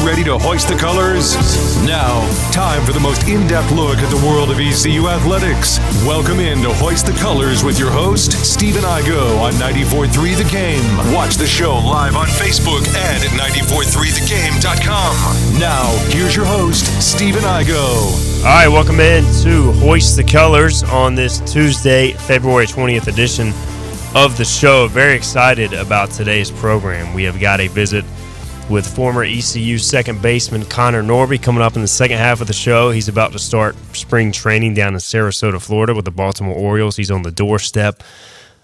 ready to hoist the colors? Now, time for the most in-depth look at the world of ECU athletics. Welcome in to Hoist the Colors with your host, Stephen Igo on 94.3 The Game. Watch the show live on Facebook and at 943thegame.com. Now, here's your host, Stephen Igo. All right, welcome in to Hoist the Colors on this Tuesday, February 20th edition of the show. Very excited about today's program. We have got a visit with former ECU second baseman Connor Norby coming up in the second half of the show. He's about to start spring training down in Sarasota, Florida with the Baltimore Orioles. He's on the doorstep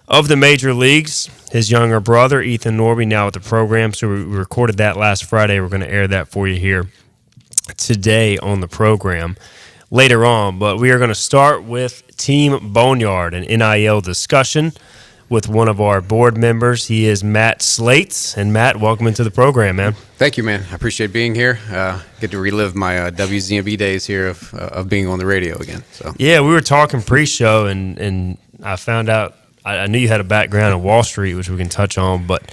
of the major leagues. His younger brother, Ethan Norby, now at the program. So we recorded that last Friday. We're going to air that for you here today on the program later on. But we are going to start with Team Boneyard, an NIL discussion with one of our board members. He is Matt Slate. And Matt, welcome into the program, man. Thank you, man. I appreciate being here. Get to relive my WZMB days here of being on the radio again. So yeah, we were talking pre-show, and I found out I knew you had a background in Wall Street, which we can touch on, but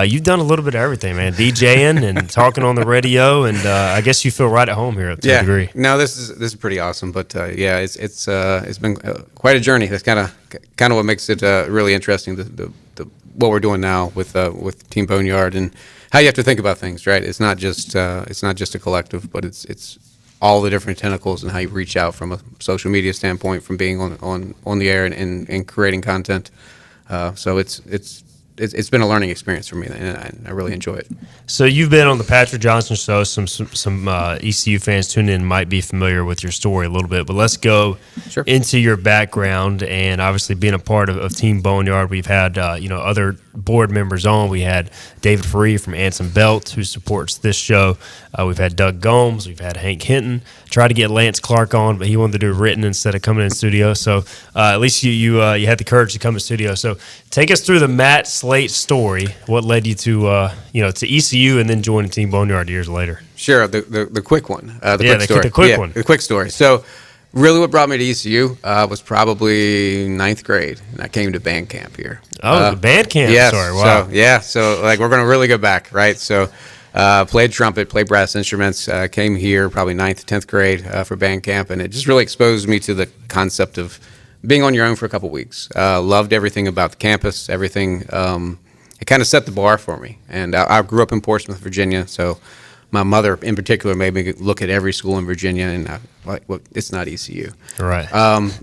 you've done a little bit of everything, man. DJing and talking on the radio, and I guess you feel right at home here to a degree. No, this is pretty awesome, but yeah, it's been quite a journey. That's kind of what makes it really interesting. The what we're doing now with Team Boneyard and how you have to think about things, right? It's not just a collective, but it's all the different tentacles and how you reach out from a social media standpoint, from being on the air and creating content. So it's been a learning experience for me, and I really enjoy it. So you've been on the Patrick Johnson show. Some ECU fans tuning in might be familiar with your story a little bit, but let's go into your background and obviously being a part of Team Boneyard. We've had other board members on. We had David Free from Anson Belt, who supports this show. We've had Doug Gomes. We've had Hank Hinton. Tried to get Lance Clark on, but he wanted to do written instead of coming in studio. So at least you had the courage to come in studio. So take us through the Matt Slate story. What led you to ECU and then joining Team Boneyard years later? Sure, the quick one. The quick story. So really what brought me to ECU was probably ninth grade, and I came to band camp here. Oh, the band camp. Yes, Sorry, wow. So like we're going to really go back, right? So played trumpet, played brass instruments, came here probably 9th, 10th grade for band camp, and it just really exposed me to the concept of being on your own for a couple weeks. Loved everything about the campus, everything. It kind of set the bar for me. And I grew up in Portsmouth, Virginia, so my mother in particular made me look at every school in Virginia, and it's not ECU. Right.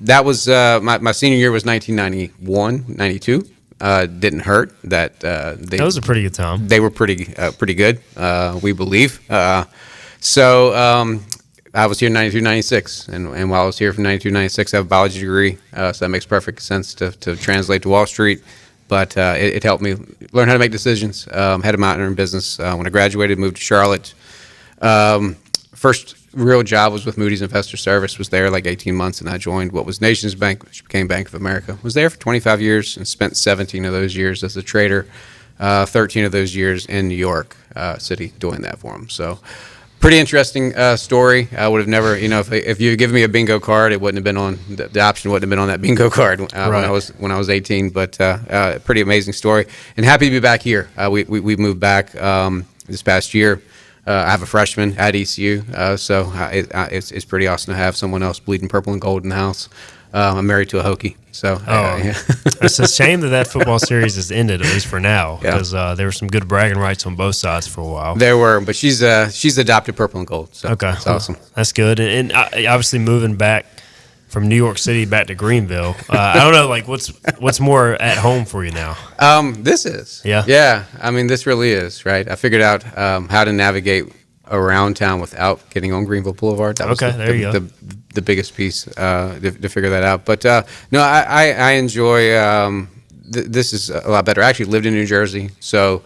That was my senior year was 1991, 92. Didn't hurt that that was a pretty good time. They were pretty good, we believe. So I was here in 92, 96, and while I was here from 92, 96, I have a biology degree, so that makes perfect sense to translate to Wall Street. But it helped me learn how to make decisions. Had a mountain business. When I graduated, moved to Charlotte. First real job was with Moody's Investor Service. Was there like 18 months, and I joined what was Nations Bank, which became Bank of America. Was there for 25 years and spent 17 of those years as a trader, 13 of those years in New York City doing that for them. So pretty interesting story. I would have never, if you had given me a bingo card, it wouldn't have been on the option wouldn't have been on that bingo card when I was 18. But pretty amazing story, and happy to be back here. We moved back this past year. I have a freshman at ECU, so it's pretty awesome to have someone else bleeding purple and gold in the house. I'm married to a Hokie, so It's a shame that football series has ended, at least for now, because there were some good bragging rights on both sides for a while. There were, but she's adopted purple and gold, so okay, that's awesome. That's good, and obviously moving back from New York City back to Greenville, I don't know, like what's more at home for you now? This is yeah. I mean, this really is right. I figured out how to navigate around town without getting on Greenville Boulevard. That was there you go. The biggest piece to figure that out. But no, I enjoy. This is a lot better. I actually lived in New Jersey, so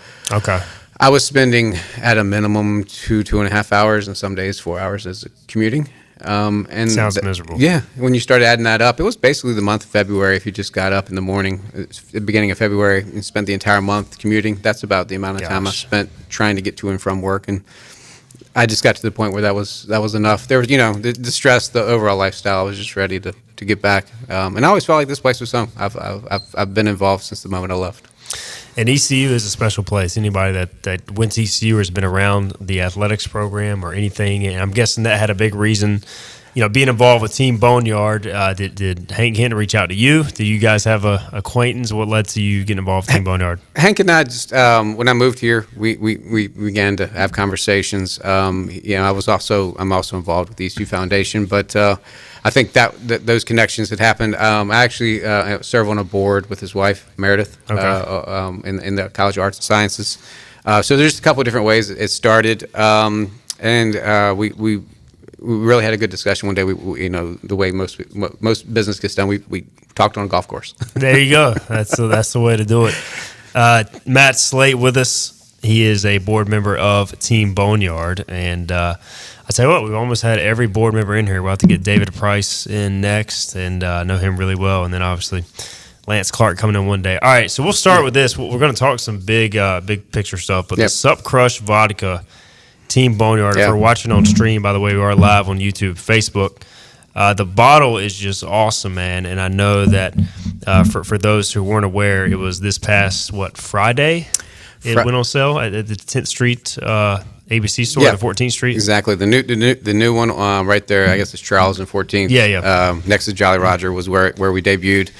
I was spending at a minimum 2.5 hours, and some days 4 hours as commuting. And sounds miserable. Yeah, when you start adding that up, it was basically the month of February. If you just got up in the morning, the beginning of February, and spent the entire month commuting, that's about the amount of time I spent trying to get to and from work. And I just got to the point where that was enough. There was, the stress, the overall lifestyle. I was just ready to get back. And I always felt like this place was home. I've been involved since the moment I left. And ECU is a special place. Anybody that went to ECU or has been around the athletics program or anything, and I'm guessing that had a big reason. Being involved with Team Boneyard, did Hank Hinton reach out to you? Do you guys have a acquaintance? What led to you getting involved with Team Boneyard? Hank and I just when I moved here, we began to have conversations. I'm also involved with the ECU Foundation, but I think that those connections had happened. I actually serve on a board with his wife Meredith in the College of Arts and Sciences. So there's a couple of different ways it started, and we really had a good discussion one day. The way most business gets done, we talked on a golf course. There you go. That's the way to do it. Matt Slate with us. He is a board member of Team Boneyard, and I tell you what, we've almost had every board member in here. We'll have to get David Price in next, and know him really well, and then obviously Lance Clark coming in one day. All right, so we'll start with this. We're going to talk some big picture stuff, but the Sup Crush Vodka. Team Boneyard. If we're watching on stream, by the way, we are live on YouTube, Facebook. The bottle is just awesome, man. And I know that for those who weren't aware, it was this past, Friday? It went on sale at the 10th Street ABC store at the 14th Street. Exactly. The new one right there, I guess it's Charles and 14th. Yeah. Next to Jolly Roger was where we debuted.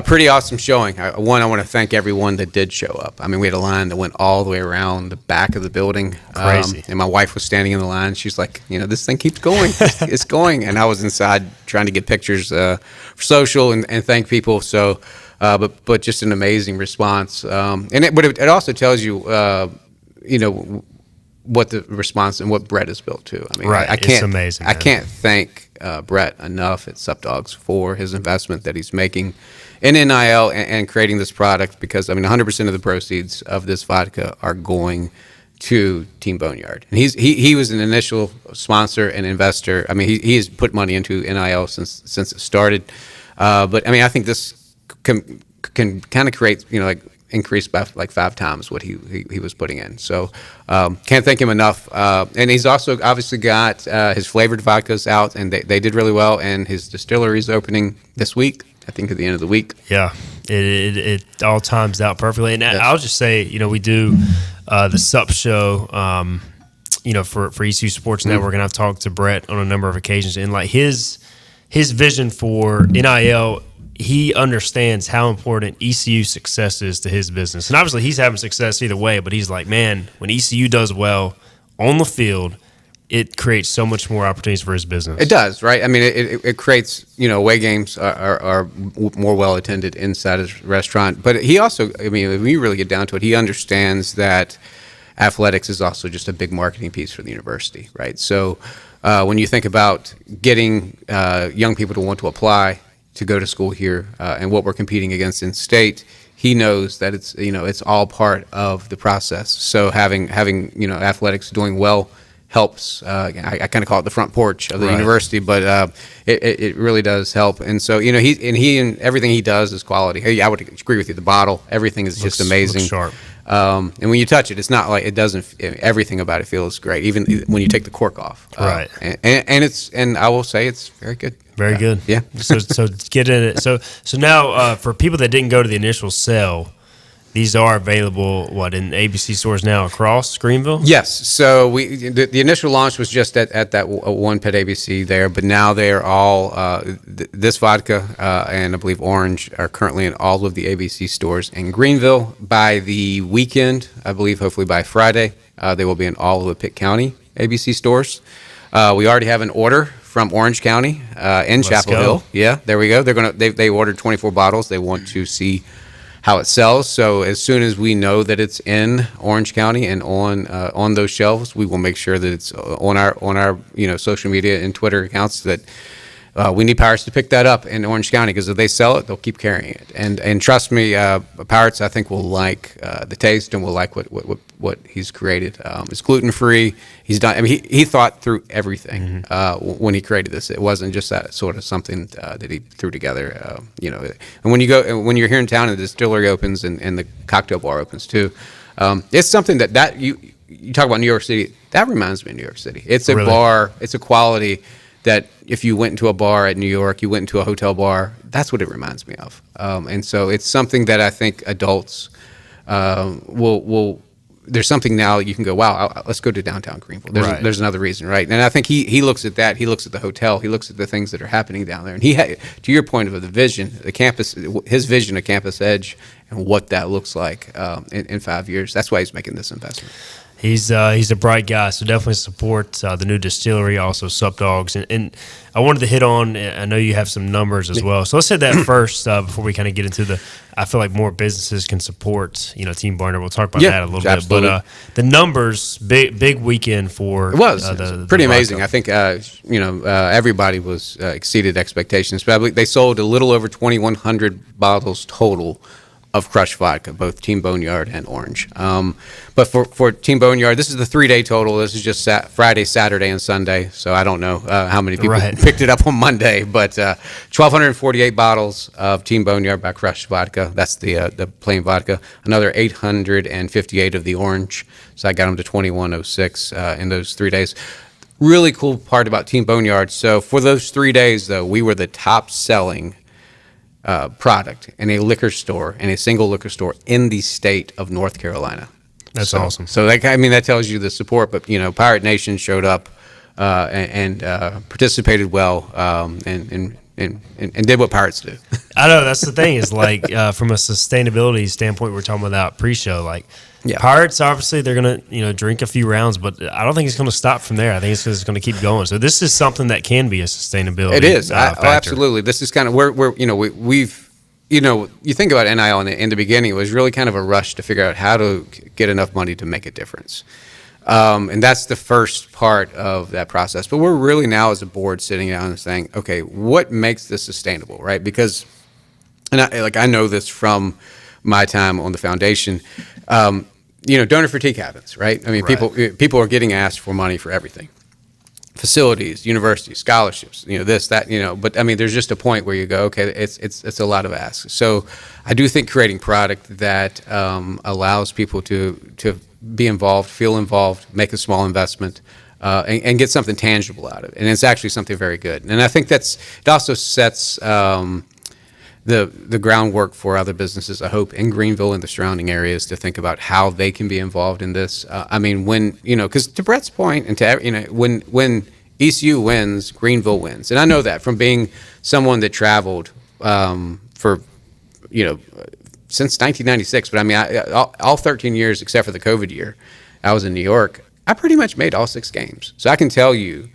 Pretty awesome showing. I want to thank everyone that did show up. I mean, we had a line that went all the way around the back of the building. Crazy. And my wife was standing in the line. She's like, this thing keeps going. It's going. And I was inside trying to get pictures for social and thank people. So, but just an amazing response. But it also tells you, what the response and what Brett has built too. I mean, right. I can't, it's amazing. I can't thank Brett enough at Sup Dogs for his investment that he's making in NIL and creating this product, because 100% of the proceeds of this vodka are going to Team Boneyard, and he was an initial sponsor and investor. I mean, he has put money into NIL since it started. But I think this can kind of create increase by 5 times what he was putting in. So can't thank him enough. And he's also obviously got his flavored vodkas out, and they did really well. And his distillery is opening this week, I think at the end of the week. Yeah, it all times out perfectly. And I'll just say, we do the Sup show, for ECU Sports Network, and I've talked to Brett on a number of occasions. And his vision for NIL, he understands how important ECU success is to his business. And obviously he's having success either way, but he's like, man, when ECU does well on the field, it creates so much more opportunities for his business. It does, right? I mean, it creates, away games are more well attended inside his restaurant. But he also, when you really get down to it, he understands that athletics is also just a big marketing piece for the university, right? So when you think about getting young people to want to apply to go to school here and what we're competing against in state, he knows that it's all part of the process. So having athletics doing well helps. I kind of call it the front porch of the university, but it really does help. And so he and everything he does is quality. Hey, I would agree with you. The bottle, everything is just amazing. Looks sharp. And when you touch it, it's not like it doesn't. Everything about it feels great, even when you take the cork off. Right. And I will say it's very good. Very good. Yeah. So get in it. So now for people that didn't go to the initial sale, these are available in ABC stores now across Greenville? Yes. So the initial launch was just at that one pet ABC there, but now they are all this vodka and I believe orange are currently in all of the ABC stores in Greenville. By the weekend, I believe, hopefully by Friday, they will be in all of the Pitt County ABC stores. We already have an order from Orange County in Chapel Hill. Yeah, there we go. They ordered 24 bottles. They want to see how it sells. So as soon as we know that it's in Orange County and on those shelves, we will make sure that it's on our social media and Twitter accounts that we need Pirates to pick that up in Orange County, because if they sell it, they'll keep carrying it. And trust me, Pirates I think will like the taste and will like what he's created. It's gluten free. He's done. I mean, he thought through everything when he created this. It wasn't just that sort of something that he threw together. And when you're here in town and the distillery opens and the cocktail bar opens too, it's something that you talk about New York City. That reminds me of New York City. It's a bar. It's a quality that if you went into a bar at New York, you went into a hotel bar, that's what it reminds me of. And so it's something that I think adults will there's something now you can go, wow, let's go to downtown Greenville. There's another reason, right? And I think he looks at that. He looks at the hotel. He looks at the things that are happening down there. And to your point of the vision, the campus, his vision of Campus Edge and what that looks like in 5 years. That's why he's making this investment. He's a bright guy, so definitely support the new distillery, also Sup Dogs. And I wanted to hit on, I know you have some numbers as well. So let's hit that first before we kind of get into I feel like more businesses can support, Team Boneyard. We'll talk about that a little absolutely. bit. But the numbers, big weekend for it was pretty amazing. vodka. I think everybody was exceeded expectations. Probably they sold a little over 2,100 bottles total of crushed vodka, both Team Boneyard and Orange. But for Team Boneyard, this is the 3-day total. This is just Friday, Saturday, and Sunday. So I don't know how many people picked it up on Monday, but 1,248 bottles of Team Boneyard by crushed vodka. That's the plain vodka. Another 858 of the Orange. So I got them to 2,106 in those 3 days. Really cool part about Team Boneyard. So for those 3 days, though, we were the top selling product in a liquor store, in a single liquor store in the state of North Carolina. That's awesome. So that tells you the support. But Pirate Nation showed up and participated well and did what pirates do. I know that's the thing is like from a sustainability standpoint, we're talking about pre-show. Like Pirates, obviously they're gonna drink a few rounds, but I don't think it's going to stop from there. I think it's just going to keep going. So this is something that can be a sustainability. It is factor. Absolutely. This is kind of where we've you think about NIL in the beginning, it was really kind of a rush to figure out how to get enough money to make a difference. And that's the first part of that process. But we're really now as a board sitting down and saying, okay, what makes this sustainable, right? Because, I know this from my time on the foundation, donor fatigue happens, right? I mean, people are getting asked for money for everything. Facilities, universities, scholarships, this, that, but I mean, there's just a point where you go, okay, it's a lot of asks. So I do think creating product that allows people to be involved, feel involved, make a small investment, and get something tangible out of it. And it's actually something very good. And I think it also sets the groundwork for other businesses, I hope, in Greenville and the surrounding areas to think about how they can be involved in this. I mean, because to Brett's point, and to when ECU wins, Greenville wins, and I know that from being someone that traveled for since 1996. But I mean, all 13 years except for the COVID year, I was in New York. I pretty much made all 6 games, so I can tell you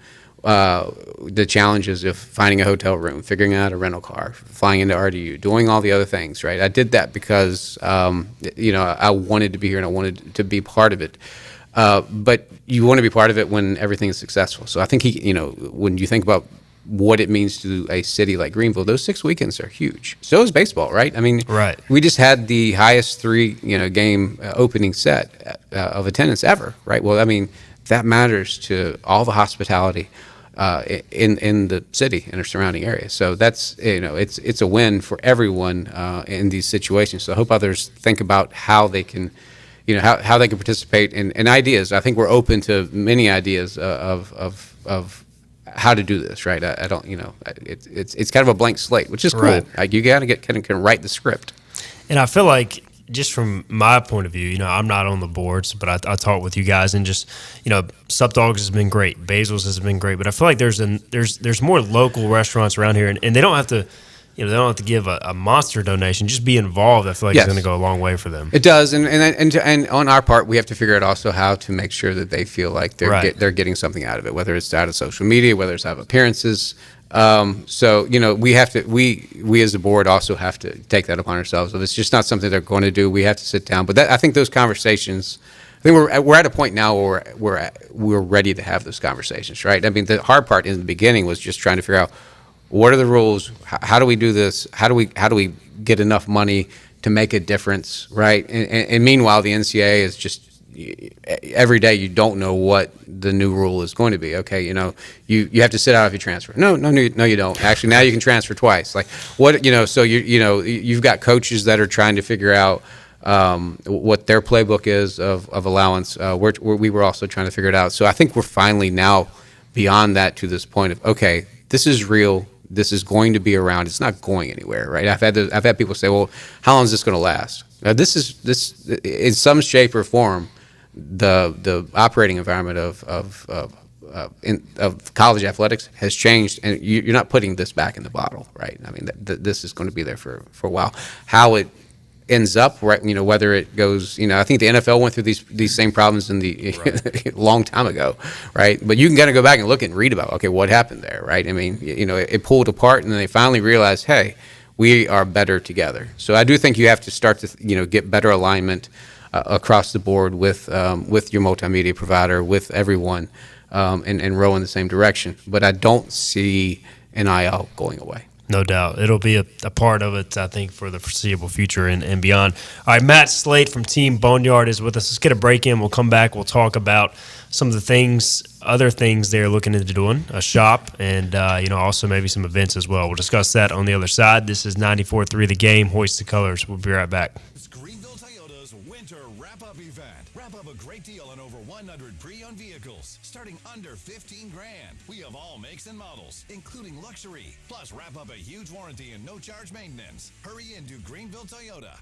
the challenges of finding a hotel room, figuring out a rental car, flying into RDU, doing all the other things, right? I did that because, I wanted to be here and I wanted to be part of it. But you want to be part of it when everything is successful. So I think when you think about what it means to a city like Greenville, those 6 weekends are huge. So is baseball, right? I mean, we just had the highest 3, game opening set of attendance ever, right? Well, I mean, that matters to all the hospitality in the city and the surrounding areas. So that's it's a win for everyone in these situations. So I hope others think about how they can how they can participate in ideas. I think we're open to many ideas of how to do this, right? I don't it's kind of a blank slate, which is cool. Right. Like you got to get can write the script. And I feel like, just from my point of view, I'm not on the boards, but I talk with you guys, and just, Sup Dogs has been great, Basil's has been great, but I feel like there's more local restaurants around here, and they don't have to, they don't have to give a monster donation. Just be involved. I feel like it's going to go a long way for them. It does, and on our part, we have to figure out also how to make sure that they feel like they're getting something out of it, whether it's out of social media, whether it's out of appearances. So we have to we as a board also have to take that upon ourselves. If it's just not something they're going to do, we have to sit down. But I think those conversations, I think we're at a point now where we're ready to have those conversations, right? I mean, the hard part in the beginning was just trying to figure out what are the rules, how do we do this, how do we get enough money to make a difference, right? And meanwhile, the NCAA is just, every day you don't know what the new rule is going to be. Okay, you have to sit out if you transfer. No, you don't. Actually, now you can transfer twice. Like what, so you've got coaches that are trying to figure out what their playbook is of allowance. We were also trying to figure it out. So I think we're finally now beyond that to this point of, okay, this is real. This is going to be around. It's not going anywhere, right? I've had people say, well, how long is this going to last? This in some shape or form, the operating environment of college athletics has changed, and you're not putting this back in the bottle, right? I mean, this is going to be there for a while. How it ends up, right? Whether it goes, I think the NFL went through these same problems in the right. long time ago, right? But you can kind of go back and look and read about, okay, what happened there, right? I mean, it pulled apart, and then they finally realized, hey, we are better together. So I do think you have to start to, get better alignment across the board with your multimedia provider, with everyone, and row in the same direction. But I don't see NIL going away. No doubt. It'll be a part of it, I think, for the foreseeable future and beyond. All right, Matt Slate from Team Boneyard is with us. Let's get a break in. We'll come back. We'll talk about some of the other things they're looking into doing, a shop, and also maybe some events as well. We'll discuss that on the other side. This is 94.3 The Game. Hoist the colors. We'll be right back. It's Greenville Toyota's winter wrap-up event. Wrap up a great deal on over 100 pre-owned vehicles, starting under $15,000. We have all makes and models, including luxury. Plus, wrap up a huge warranty and no-charge maintenance. Hurry into Greenville Toyota.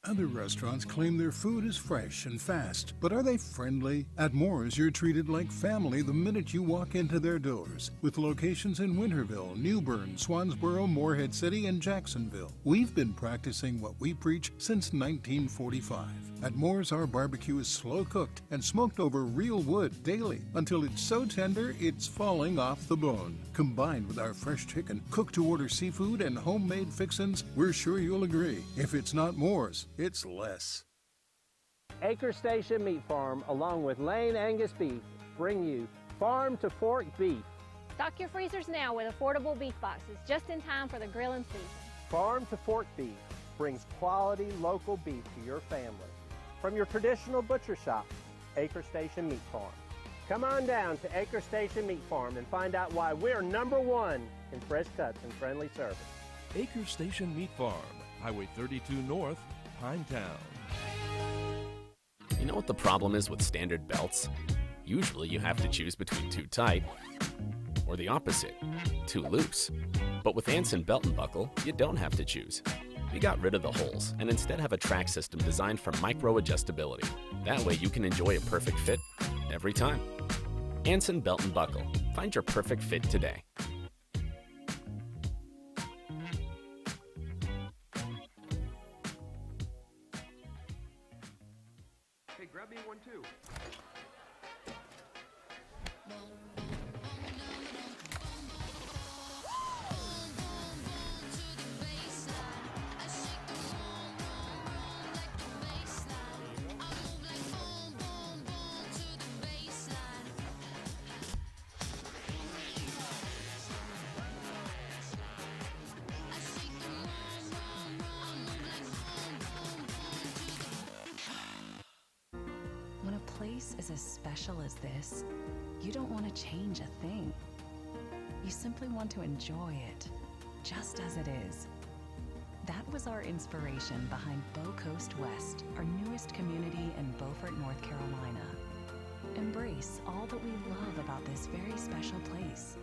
Other restaurants claim their food is fresh and fast, but are they friendly? At Moore's, you're treated like family the minute you walk into their doors. With locations in Winterville, New Bern, Swansboro, Morehead City, and Jacksonville. We've been practicing what we preach since 1945. At Moore's, our barbecue is slow cooked and smoked over real wood daily until it's so tender it's falling off the bone. Combined with our fresh chicken, cooked-to-order seafood, and homemade fixins, we're sure you'll agree. If it's not Moore's, it's less. Acre Station Meat Farm, along with Lane Angus Beef, bring you farm to fork beef. Stock your freezers now with affordable beef boxes, just in time for the grilling season. Farm to fork beef brings quality local beef to your family. From your traditional butcher shop, Acre Station Meat Farm. Come on down to Acre Station Meat Farm and find out why we're #1 in fresh cuts and friendly service. Acre Station Meat Farm, Highway 32 North, Pinetown. You know what the problem is with standard belts? Usually you have to choose between too tight or the opposite, too loose. But with Anson Belt and Buckle, you don't have to choose. We got rid of the holes and instead have a track system designed for micro adjustability. That way you can enjoy a perfect fit every time. Anson Belt and Buckle. Find your perfect fit today. Hey, grab me one too. When a place is as special as this, you don't want to change a thing. You simply want to enjoy it, just as it is. That was our inspiration behind Bow Coast West, our newest community in Beaufort, North Carolina. Embrace all that we love about this very special place,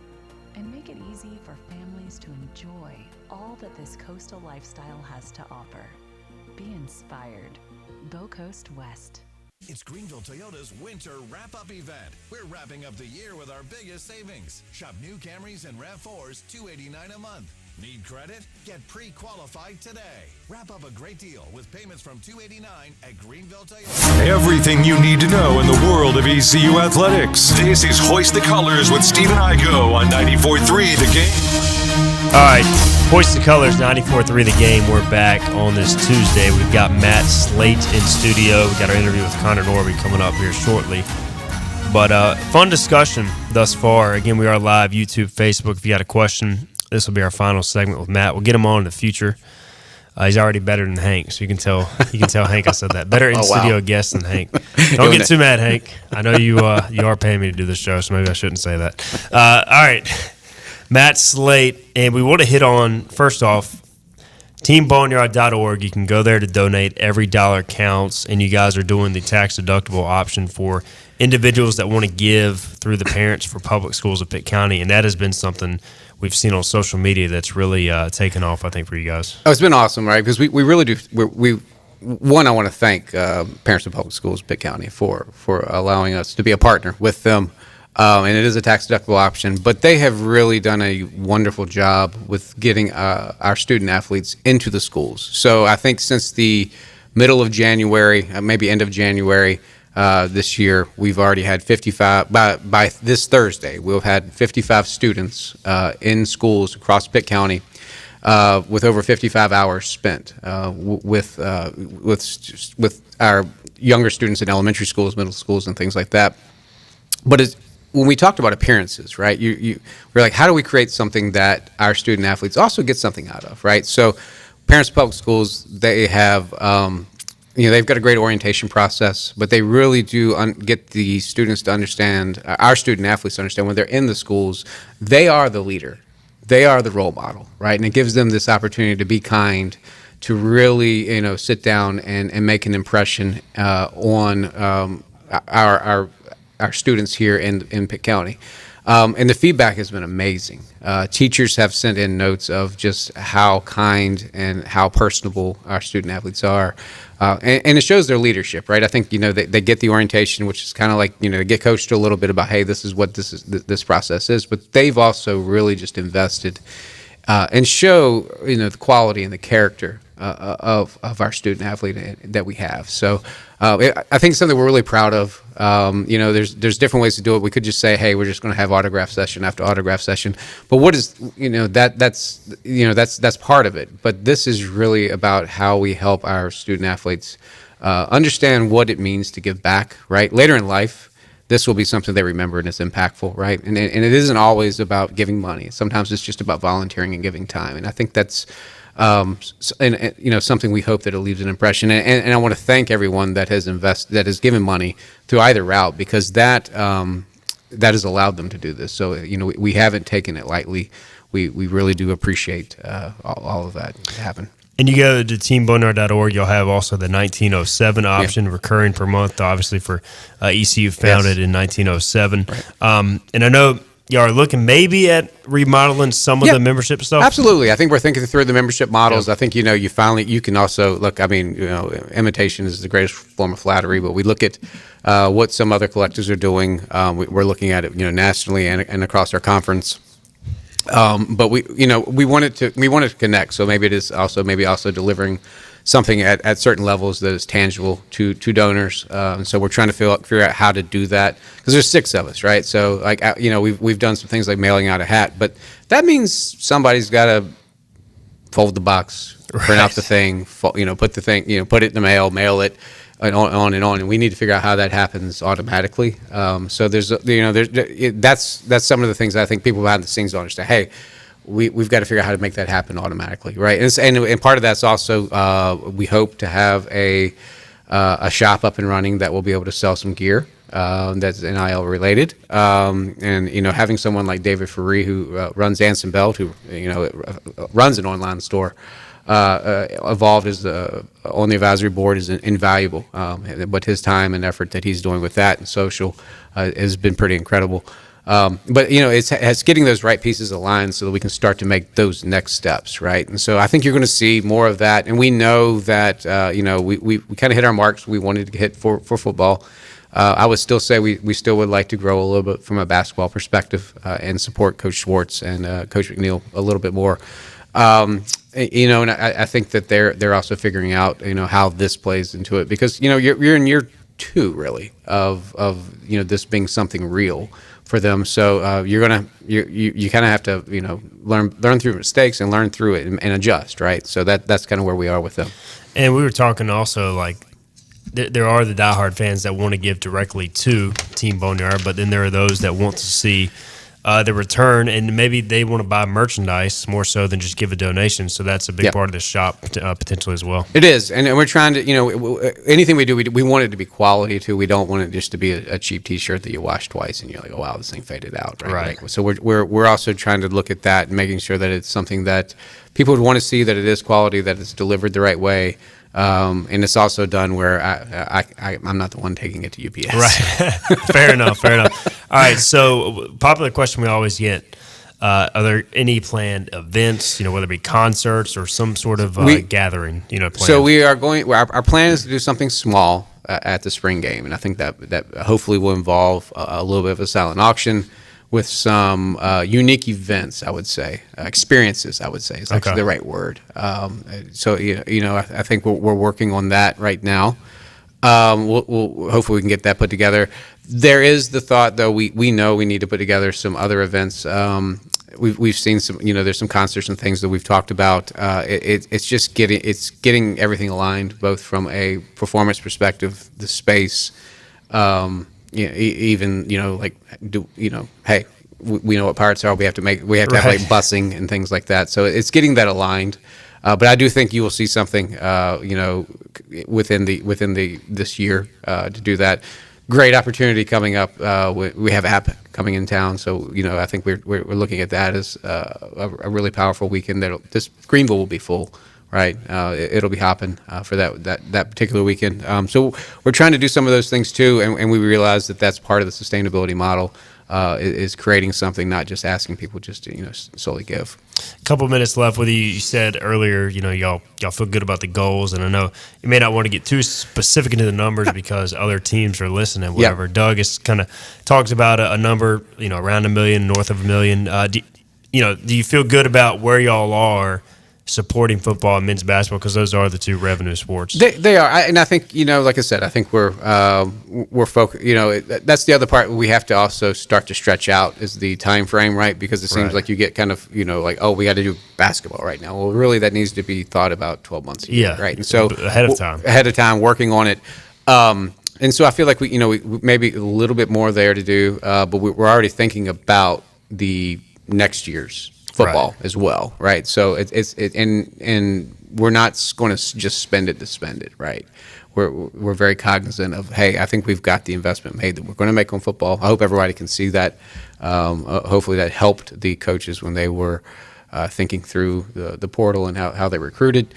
and make it easy for families to enjoy all that this coastal lifestyle has to offer. Be inspired. Bow Coast West. It's Greenville Toyota's winter wrap-up event. We're wrapping up the year with our biggest savings. Shop new Camrys and RAV4s, $289 a month. Need credit? Get pre-qualified today. Wrap up a great deal with payments from $289 at Greenville Toyota. Everything you need to know in the world of ECU athletics. This is Hoist the Colors with Stephen Igo on 94.3 The Game. All right, Hoist the Colors, 94.3 The Game. We're back on this Tuesday. We've got Matt Slate in studio. We've got our interview with Connor Norby coming up here shortly. But fun discussion thus far. Again, we are live, YouTube, Facebook. If you got a question, this will be our final segment with Matt. We'll get him on in the future. He's already better than Hank, so you can tell Hank I said that. Better in-studio guest than Hank. Don't get too mad, Hank. I know you are paying me to do this show, so maybe I shouldn't say that. All right, Matt Slate, and we want to hit on, first off, TeamBoneyard.org. You can go there to donate. Every dollar counts, and you guys are doing the tax-deductible option for individuals that want to give through the Parents for Public Schools of Pitt County, and that has been something we've seen on social media that's really taken off, I think, for you guys. Oh, it's been awesome, right? Because we really do. One, I want to thank Parents of Public Schools, Pitt County, for allowing us to be a partner with them. And it is a tax-deductible option, but they have really done a wonderful job with getting our student athletes into the schools. So I think since the middle of January, maybe end of January this year, we've already had 55, by this Thursday, we'll have had 55 students in schools across Pitt County with over 55 hours spent with our younger students in elementary schools, middle schools, and things like that. But when we talked about appearances, right, we're like, how do we create something that our student athletes also get something out of, right? So Parents of Public Schools, they have, they've got a great orientation process, but they really do get the students to understand, our student athletes to understand when they're in the schools, they are the leader. They are the role model, right? And it gives them this opportunity to be kind, to really, sit down and make an impression on our students here in Pitt County. And the feedback has been amazing. Teachers have sent in notes of just how kind and how personable our student athletes are. And it shows their leadership, right? I think, they get the orientation, which is kind of like, they get coached a little bit about, hey, this is what this process is. But they've also really just invested and show, the quality and the character of our student athlete that we have. So I think it's something we're really proud of. There's different ways to do it. We could just say, hey, we're just going to have autograph session after autograph session. But what is, that's part of it. But this is really about how we help our student athletes understand what it means to give back, right? Later in life, this will be something they remember and it's impactful, right? And it isn't always about giving money. Sometimes it's just about volunteering and giving time. And I think that's something we hope that it leaves an impression. And I want to thank everyone that has given money through either route, because that has allowed them to do this. So we haven't taken it lightly. We really do appreciate all of that happen. And you go to teamboneyard.org, you'll have also the 1907 option, recurring per month, obviously for ECU founded in 1907. Right. And I know y'all are looking maybe at remodeling some of the membership stuff. Absolutely. I think we're thinking through the membership models. I think, you can also look, imitation is the greatest form of flattery, but we look at what some other collectors are doing. We're looking at it, nationally and across our conference. But we wanted to connect. So maybe it is also delivering something at certain levels that is tangible to donors. And so we're trying to figure out how to do that, because there's 6 of us, right? So we've done some things like mailing out a hat, but that means somebody's got to fold the box, print out the thing, put the thing, put it in the mail it, and on and on. And we need to figure out how that happens automatically. So that's some of the things I think people behind the scenes don't understand. Hey, we've got to figure out how to make that happen automatically, right? And part of that's also we hope to have a shop up and running that will be able to sell some gear that's NIL related, and having someone like David Ferree, who runs Anson Belt, who runs an online store, involved as on the advisory board is invaluable. But his time and effort that he's doing with that and social has been pretty incredible. But it's getting those right pieces aligned so that we can start to make those next steps, right? And so I think you're going to see more of that. And we know that we kind of hit our marks we wanted to hit for football. I would still say we still would like to grow a little bit from a basketball perspective and support Coach Schwartz and Coach McNeil a little bit more. And I think that they're also figuring out how this plays into it, because you're in year 2 really of this being something real for them. So you kind of have to learn through mistakes and learn through it and adjust, right? So that's kind of where we are with them. And we were talking also, like, there are the diehard fans that want to give directly to Team Boneyard, but then there are those that want to see the return, and maybe they want to buy merchandise more so than just give a donation. So that's a big part of the shop potentially as well. It is, and we're trying to, anything we do, we want it to be quality too. We don't want it just to be a cheap T-shirt that you wash twice and you're like, oh wow, this thing faded out. Right. Like, so we're also trying to look at that and making sure that it's something that people would want to see, that it is quality, that it's delivered the right way. And it's also done where I'm not the one taking it to UPS. Right. Fair enough. All right. So, popular question we always get: are there any planned events? Whether it be concerts or some sort of gathering. Planned? So we are going. Our plan is to do something small at the spring game, and I think that hopefully will involve a little bit of a silent auction with some unique events, I would say, experiences, I would say, is actually the right word. So, I think we're working on that right now. We'll hopefully we can get that put together. There is the thought, though, we know we need to put together some other events. We've seen some, there's some concerts and things that we've talked about. It's just getting everything aligned, both from a performance perspective, the space, even hey, we know what Pirates are. We have to have like busing and things like that. So it's getting that aligned. But I do think you will see something within this year to do that. Great opportunity coming up. We have App coming in town, so I think we're looking at that as a really powerful weekend. This Greenville will be full. Right, it'll be hopping for that particular weekend. So we're trying to do some of those things too, and we realize that that's part of the sustainability model is creating something, not just asking people just to solely give. A couple minutes left with you. You said earlier, y'all feel good about the goals, and I know you may not want to get too specific into the numbers because other teams are listening. Whatever. Yep. Doug has kind of talked about a number, around $1 million, north of $1 million. Do you feel good about where y'all are supporting football and men's basketball, because those are the two revenue sports? They are, and I think like I said, I think we're focused. That's the other part we have to also start to stretch out is the time frame, right? Because it seems like you get kind of like, oh, we got to do basketball right now. Well, really, that needs to be thought about 12 months a year, right? And so ahead of time, working on it. And so I feel like we maybe a little bit more there to do, but we're already thinking about the next year's football as well, right? So and we're not going to just spend it to spend it, right? We're very cognizant of, hey, I think we've got the investment made that we're going to make on football. I hope everybody can see that. Hopefully that helped the coaches when they were thinking through the portal and how they recruited.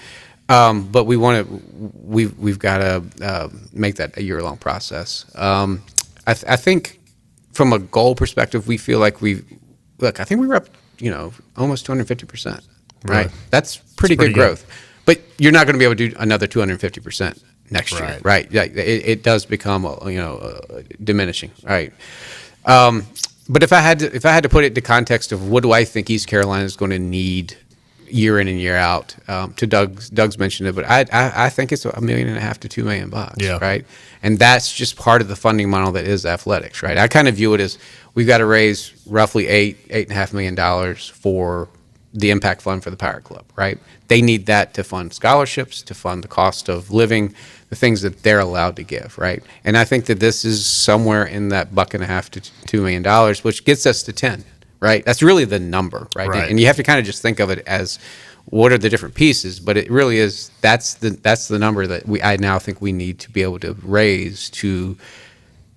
But we've got to make that a year-long process. I think from a goal perspective, we feel like I think we were up almost 250%, right? That's pretty good growth. But you're not going to be able to do another 250% next year, right? It does become diminishing, right? But if I had to put it into context of what do I think East Carolina is going to need year in and year out, to Doug's mentioned it, but I think it's $1.5 million to $2 million, right? And that's just part of the funding model that is athletics, right? I kind of view it as we've got to raise roughly $8.5 million for the impact fund for the Pirate Club, right? They need that to fund scholarships, to fund the cost of living, the things that they're allowed to give, right? And I think that this is somewhere in that $1.5 to $2 million, which gets us to 10, right? That's really the number, right? And you have to kind of just think of it as what are the different pieces, but it really is that's the number that I now think we need to be able to raise to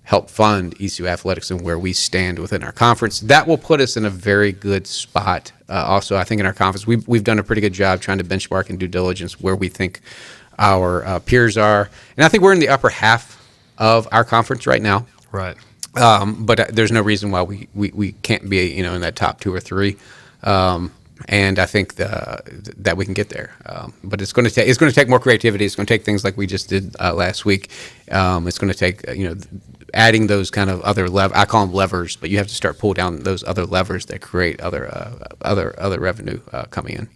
help fund ECU athletics and where we stand within our conference. That will put us in a very good spot. Also, I think in our conference, we've done a pretty good job trying to benchmark and due diligence where we think our peers are. And I think we're in the upper half of our conference right now. Right. But there's no reason why we can't be in that top 2 or 3. And I think that we can get there. But it's going to take more creativity. It's going to take things like we just did last week. It's going to take adding those kind of other I call them levers, but you have to start pull down those other levers that create other revenue coming in.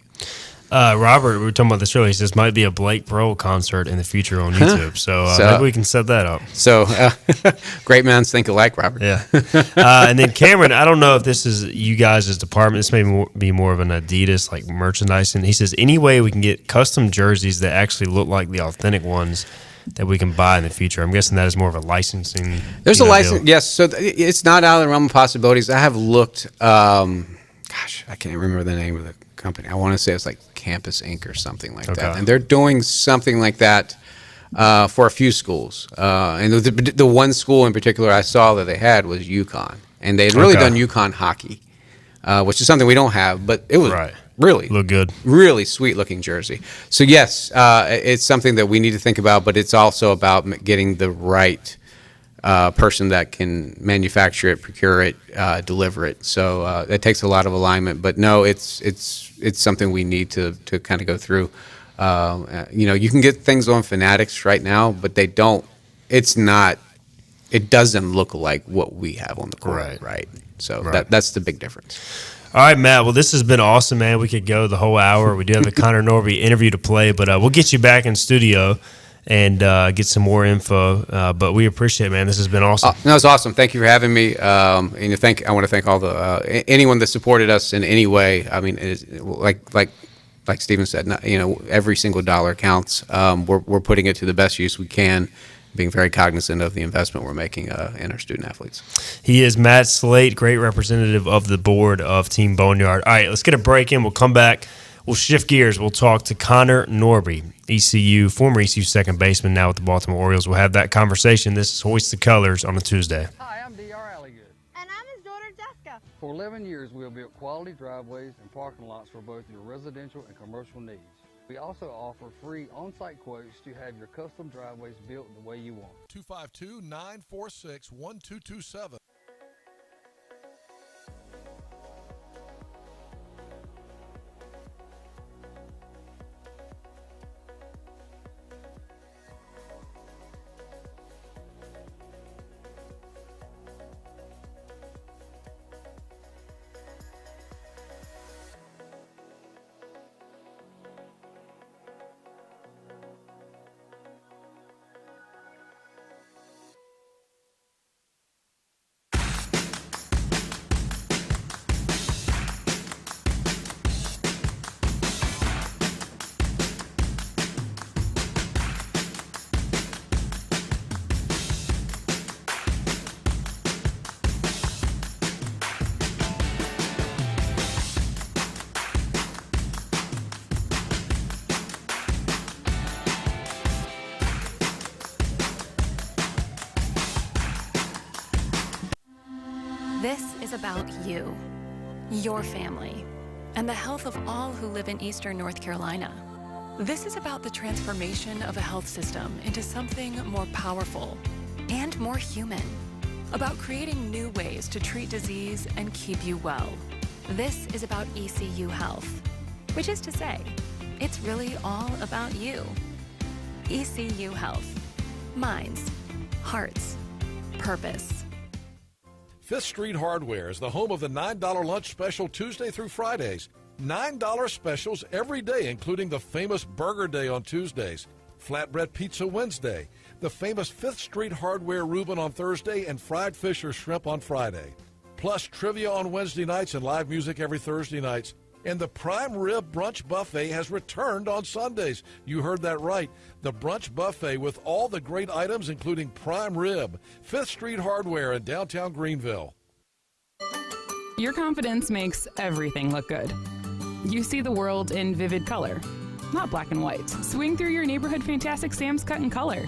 Robert, we were talking about this earlier. He says might be a Blake Pearl concert in the future on YouTube. So maybe we can set that up. So great minds think alike, Robert. Yeah. And then Cameron, I don't know if this is you guys' department. This may be more of an Adidas like merchandising. He says any way we can get custom jerseys that actually look like the authentic ones that we can buy in the future? I'm guessing that is more of a licensing. There's a license, deal. yes. So it's not out of the realm of possibilities. I have looked. Gosh, I can't remember the name of the company. I want to say it's like Campus Inc. or something like that, and they're doing something like that for a few schools. And the one school in particular I saw that they had was UConn, and they had really done UConn hockey, which is something we don't have, but it was really look good, really sweet looking jersey. So yes, it's something that we need to think about, but it's also about getting the right person that can manufacture it, procure it, deliver it. So it takes a lot of alignment, but no, it's something we need to kind of go through. You can get things on Fanatics right now, but they don't. It's not. It doesn't look like what we have on the court, right? So that's the big difference. All right, Matt. Well, this has been awesome, man. We could go the whole hour. We do have a Connor Norby interview to play, but we'll get you back in studio and get some more info. But we appreciate it, man. This has been awesome. No, it's awesome. Thank you for having me. I want to thank all the anyone that supported us in any way. I mean, like Steven said, every single dollar counts. We're putting it to the best use we can, being very cognizant of the investment we're making in our student athletes. He is Matt Slate, great representative of the board of Team Boneyard. All right, let's get a break in. We'll come back. We'll shift gears. We'll talk to Connor Norby, former ECU second baseman, now with the Baltimore Orioles. We'll have that conversation. This is Hoist the Colors on a Tuesday. Hi, I'm D.R. Alligood. And I'm his daughter, Jessica. For 11 years, we have built quality driveways and parking lots for both your residential and commercial needs. We also offer free on-site quotes to have your custom driveways built the way you want. 252-946-1227. This is about you, your family, and the health of all who live in Eastern North Carolina. This is about the transformation of a health system into something more powerful and more human, about creating new ways to treat disease and keep you well. This is about ECU Health, which is to say, it's really all about you. ECU Health. Minds, hearts, purpose. Fifth Street Hardware is the home of the $9 lunch special Tuesday through Fridays. $9 specials every day, including the famous Burger Day on Tuesdays, Flatbread Pizza Wednesday, the famous Fifth Street Hardware Reuben on Thursday, and fried fish or shrimp on Friday. Plus trivia on Wednesday nights and live music every Thursday nights. And the Prime Rib Brunch Buffet has returned on Sundays. You heard that right. The Brunch Buffet with all the great items, including prime rib. Fifth Street Hardware in downtown Greenville. Your confidence makes everything look good. You see the world in vivid color, not black and white. Swing through your neighborhood Fantastic Sam's Cut in Color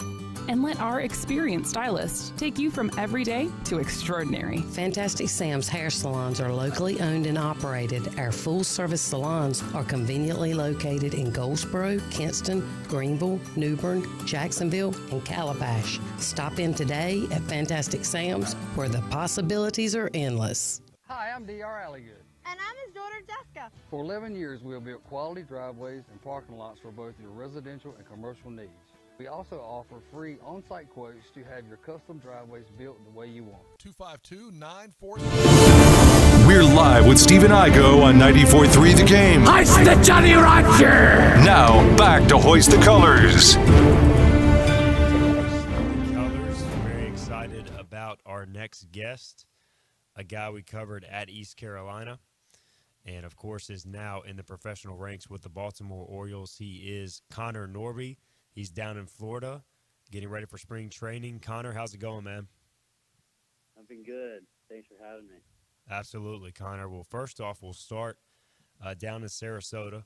and let our experienced stylists take you from everyday to extraordinary. Fantastic Sam's hair salons are locally owned and operated. Our full-service salons are conveniently located in Goldsboro, Kinston, Greenville, New Bern, Jacksonville, and Calabash. Stop in today at Fantastic Sam's, where the possibilities are endless. Hi, I'm D.R. Alligood. And I'm his daughter, Jessica. For 11 years, we have built quality driveways and parking lots for both your residential and commercial needs. We also offer free on-site quotes to have your custom driveways built the way you want. 252-946. We're live with Stephen Igo on 94.3 The Game. Hoist the Johnny Roger! Now, back to Hoist the Colors. Colors, very excited about our next guest, a guy we covered at East Carolina, and of course is now in the professional ranks with the Baltimore Orioles. He is Connor Norby. He's down in Florida, getting ready for spring training. Connor, how's it going, man? I've been good. Thanks for having me. Absolutely, Connor. Well, first off, we'll start down in Sarasota.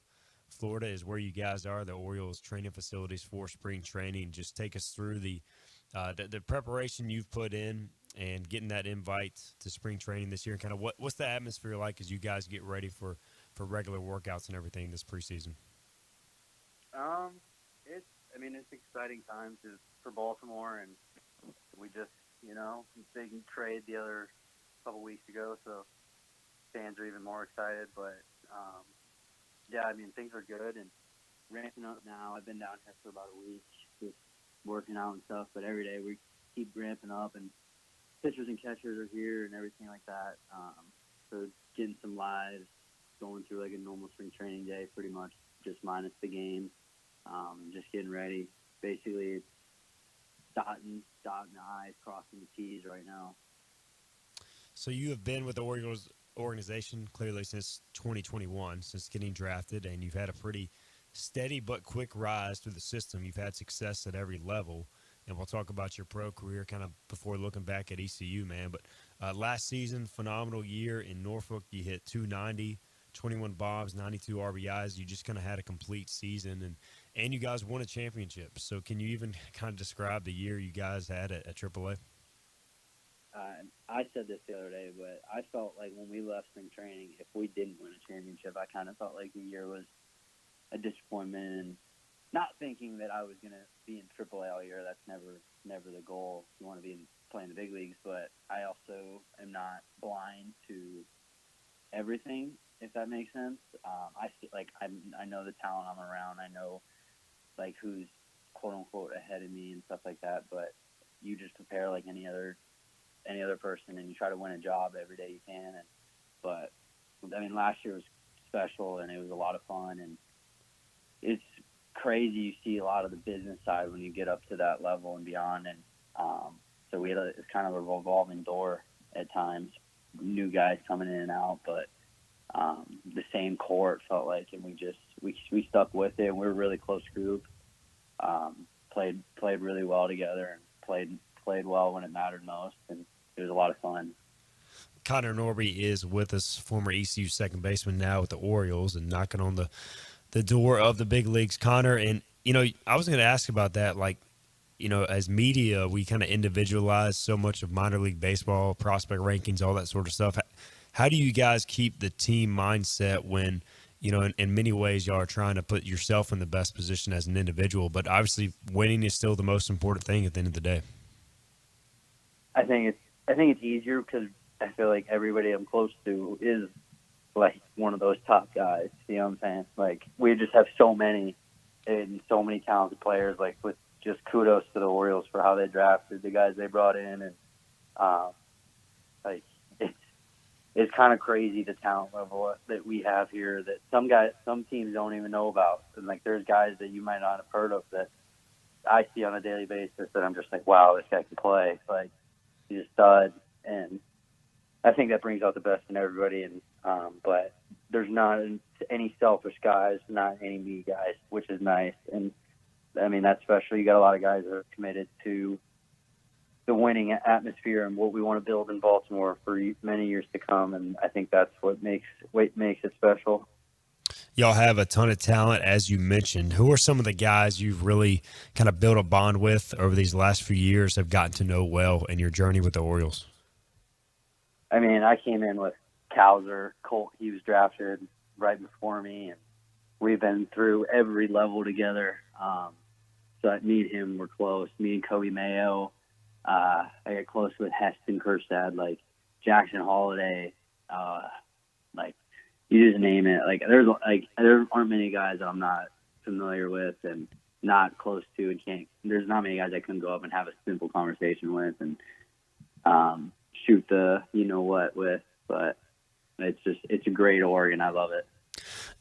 Florida is where you guys are, the Orioles training facilities for spring training. Just take us through the preparation you've put in and getting that invite to spring training this year, and kind of what's the atmosphere like as you guys get ready for regular workouts and everything this preseason? It's exciting times for Baltimore, and we just, big trade the other couple weeks ago, so fans are even more excited. But things are good and ramping up now. I've been down here for about a week, just working out and stuff. But every day we keep ramping up, and pitchers and catchers are here and everything like that. So getting some lives, going through like a normal spring training day, pretty much just minus the game. Just getting ready. Basically, it's dotting the I's, crossing the T's right now. So you have been with the Orioles organization clearly since 2021, since getting drafted, and you've had a pretty steady but quick rise through the system. You've had success at every level, and we'll talk about your pro career kind of before looking back at ECU, man. But last season, phenomenal year in Norfolk. You hit 290, 21 bombs, 92 RBIs. You just kind of had a complete season, and you guys won a championship. So can you even kind of describe the year you guys had at AAA? I said this the other day, but I felt like when we left spring training, if we didn't win a championship, I kind of felt like the year was a disappointment, and not thinking that I was going to be in AAA all year. That's never the goal. You want to be playing the big leagues, but I also am not blind to everything, if that makes sense. I know the talent I'm around. I know like who's quote unquote ahead of me and stuff like that. But you just prepare like any other person, and you try to win a job every day you can. But last year was special, and it was a lot of fun, and it's crazy. You see a lot of the business side when you get up to that level and beyond, and so we had it's kind of a revolving door at times, new guys coming in and out, but the same core it felt like, and we stuck with it. We're a really close group. Played really well together, and played well when it mattered most, and it was a lot of fun. Connor Norby is with us, former ECU second baseman, now with the Orioles, and knocking on the door of the big leagues. Connor, and I was going to ask about that. Like, as media, we kind of individualize so much of minor league baseball, prospect rankings, all that sort of stuff. How do you guys keep the team mindset when, in many ways, y'all are trying to put yourself in the best position as an individual, but obviously winning is still the most important thing at the end of the day? I think it's easier because I feel like everybody I'm close to is like one of those top guys. You know what I'm saying? Like, we just have so many and so many talented players. Like, with just kudos to the Orioles for how they drafted the guys they brought in, and it's kind of crazy the talent level that we have here that some teams don't even know about. And like, there's guys that you might not have heard of that I see on a daily basis that I'm just like, wow, this guy can play. Like, he's a stud, and I think that brings out the best in everybody. And but there's not any selfish guys, not any me guys, which is nice. And that's special. You got a lot of guys that are committed to the winning atmosphere and what we want to build in Baltimore for many years to come. And I think that's what makes it special. Y'all have a ton of talent, as you mentioned. Who are some of the guys you've really kind of built a bond with over these last few years, have gotten to know well in your journey with the Orioles? I came in with Cowser. Colt, he was drafted right before me, and we've been through every level together. So me and him were close. Me and Kobe Mayo. I got close with Heston Kjerstad, like Jackson Holiday, you just name it. There aren't many guys that I'm not familiar with and not close to, and there's not many guys I couldn't go up and have a simple conversation with and shoot the what with. But it's a great org, and I love it.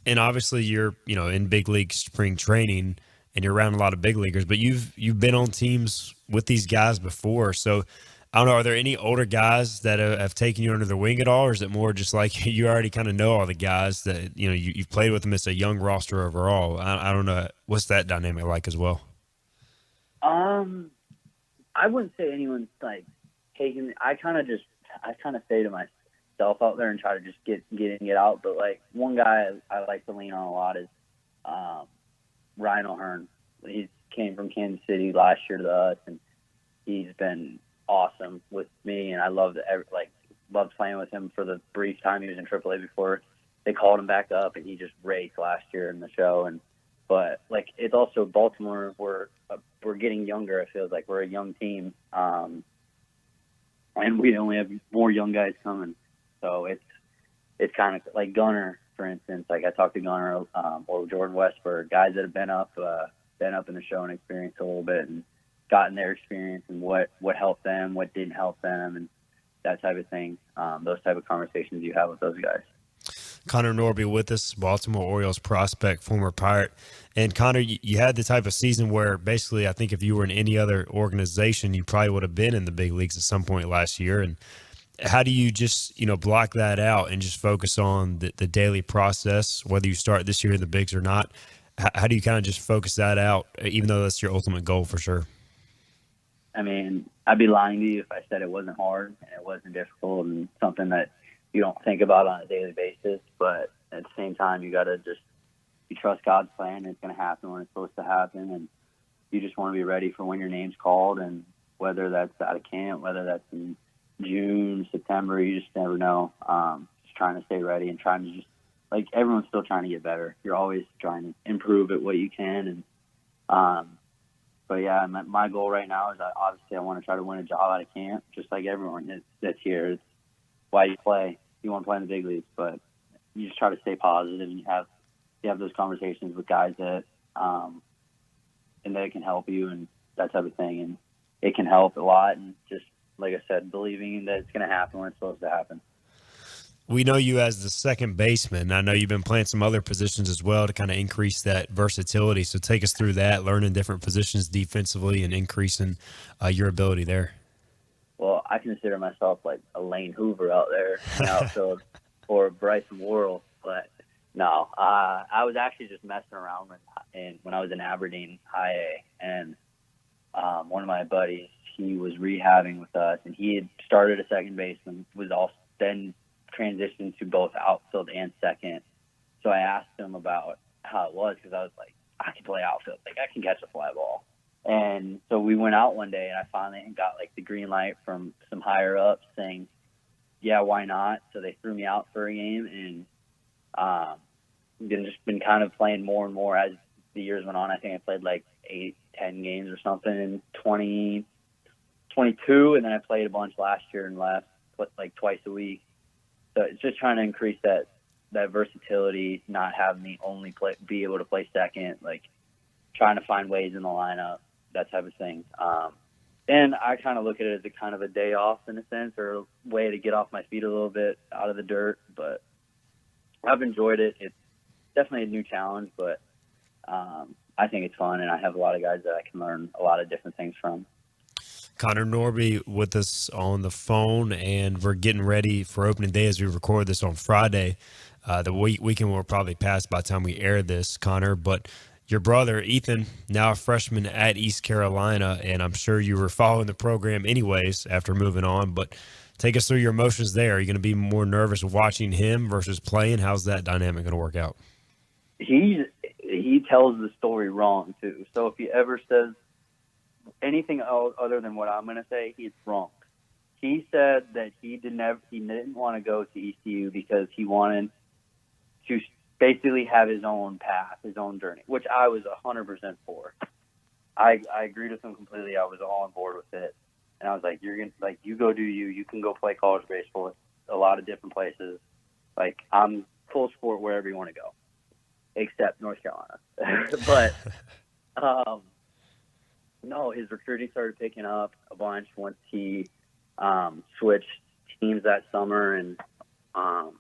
And obviously you're in big league spring training, and you're around a lot of big leaguers, but you've been on teams with these guys before. So I don't know, are there any older guys that have taken you under their wing at all, or is it more just like you already kind of know all the guys that you've played with them? It's a young roster overall. I don't know. What's that dynamic like as well? I wouldn't say anyone's like taking me. I kind of stay to myself out there and try to just getting it out. But like one guy I like to lean on a lot is Ryan O'Hearn. He came from Kansas City last year to us, and he's been awesome with me. And I loved playing with him for the brief time he was in AAA before they called him back up, and he just raced last year in the show. But like it's also Baltimore. We're getting younger. It feels like we're a young team, and we only have more young guys coming. So it's kind of like Gunner, for instance. Like I talked to Gunner or Jordan Westberg, guys that have been up in the show and experienced a little bit and gotten their experience and what helped them, what didn't help them, and that type of thing. Those type of conversations you have with those guys. Connor Norby with us, Baltimore Orioles prospect, former Pirate. And Connor, you had the type of season where basically I think if you were in any other organization, you probably would have been in the big leagues at some point last year. And how do you just, block that out and just focus on the daily process, whether you start this year in the bigs or not? How do you kind of just focus that out, even though that's your ultimate goal for sure? I mean, I'd be lying to you if I said it wasn't hard and it wasn't difficult and something that you don't think about on a daily basis. But at the same time, you trust God's plan, and it's going to happen when it's supposed to happen. And you just want to be ready for when your name's called, and whether that's out of camp, whether that's in June, September, you just never know. Just trying to stay ready and trying to just, like, everyone's still trying to get better. You're always trying to improve at what you can. And, but yeah, my goal right now is obviously I want to try to win a job out of camp, just like everyone that's here. It's why you play. You want to play in the big leagues, but you just try to stay positive, and you have those conversations with guys that and that it can help you and that type of thing. And it can help a lot. And just like I said, believing that it's going to happen when it's supposed to happen. We know you as the second baseman. I know you've been playing some other positions as well to kind of increase that versatility. So take us through that, learning different positions defensively and increasing your ability there. Well, I consider myself like a Lane Hoover out there in the outfield or Bryson Worrell. But no, I was actually just messing around when I was in Aberdeen High A. And one of my buddies, he was rehabbing with us, and he had started a second baseman, was all then transitioned to both outfield and second. So I asked him about how it was, because I was like, I can play outfield. Like, I can catch a fly ball. And so we went out one day, and I finally got like the green light from some higher ups saying, yeah, why not? So they threw me out for a game, and then just been kind of playing more and more as the years went on. I think I played like 8-10 games or something in 2022, and then I played a bunch last year and left like twice a week. So it's just trying to increase that versatility, not having me only be able to play second, like trying to find ways in the lineup, that type of thing. And I kind of look at it as a kind of a day off in a sense, or a way to get off my feet a little bit out of the dirt. But I've enjoyed it. It's definitely a new challenge, but I think it's fun, and I have a lot of guys that I can learn a lot of different things from. Connor Norby with us on the phone, and we're getting ready for opening day as we record this on Friday. The weekend will probably pass by the time we air this, Connor, but your brother, Ethan, now a freshman at East Carolina, and I'm sure you were following the program anyways after moving on, but take us through your emotions there. Are you going to be more nervous watching him versus playing? How's that dynamic going to work out? He tells the story wrong, too. So if he ever says anything else other than what I'm going to say, he's wrong. He said that he didn't want to go to ECU because he wanted to basically have his own path, his own journey, which I was 100% for. I agreed with him completely. I was all on board with it. And I was like, you go do you. You can go play college baseball at a lot of different places. Like, I'm full sport wherever you want to go, except North Carolina. But, no, his recruiting started picking up a bunch once he switched teams that summer, and a